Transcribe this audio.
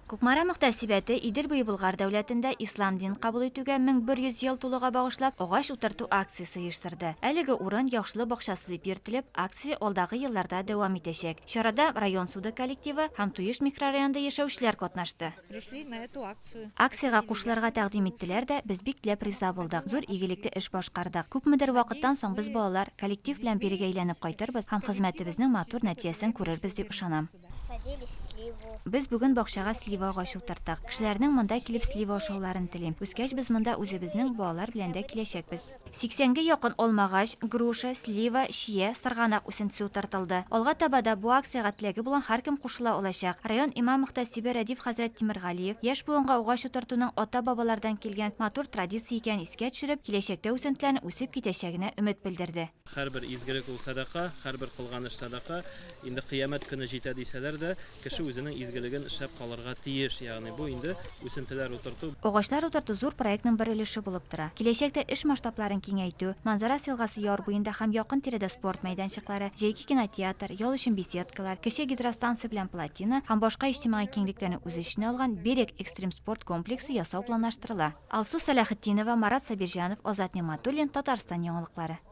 Кукмара мөхтәсибәте Идел буе Болгар дәүләтендә ислам дин кабул итүгә 1100 ел тулуга багышлап агач утырту акциясе оештырды. Әлеге урын яхшылы бакчасы дип йөртелеп, акция алдагы елларда дәвам итәчәк. Чарада район суды коллективы һәм Туеш микрорайонында яшәүчеләр катнашты. Пришли на эту акцию. Акциягә кушылырга тәкъдим иттеләр дә, без бик теләп риза булдык. Зур игелекле эш башкардык. Күпмедер вакыттан соң без балалар коллектив белән бирегә әйләнеп кайтырбыз һәм хезмәтебезнең матур нәтиҗәсен күрербез дип ышанам. Посадили сливу. Без бүген бакчага слива агачы утырттык. Кешеләрнең монда килеп слива ашауларын телим. Үскәч без монда үзебезнең балалар белән дә киләчәкбез. 80гә якын алмагач, груша, слива, чия, сырганак үсентесе утыртылды. Алга таба да бу акциягә теләге булган һәркем кушыла алачак. Район имам мөхтәсибе Радиф хәзрәт Тимергалиев яшь буынга агач утыртуның ата-бабалардан килгән матур традиция икәнен искә төшереп, киләчәктә үсентеләрне үсеп китәчәгенә өмет белдерде. Һәрбер изгелек ул садака, һәрбер кылган эш садака. Инде кыямәт көне җитә дисәләр дә, кеше үзенең изгелеген эшләп калырга тиеш. Ягъни бу инде үсентеләр утырту. Агачлар утырту зур проектның бер өлеше булып тора. Киләчәктә эш масштабларын киңәйтү, Манзарас елгасы яр буенда һәм якын тирәдә спорт мәйданчыклары, җәйге кинотеатр, ял өчен беседкалар, кече гидростанция белән плотина һәм башка иҗтимагый киңлекләрне үз эченә алган Берег экстрим спорт комплексы ясау планлаштырыла. Алсу Салахетдинова, Марат Сабирҗанов, Азат Нематуллин, Татарстан яңалыклары.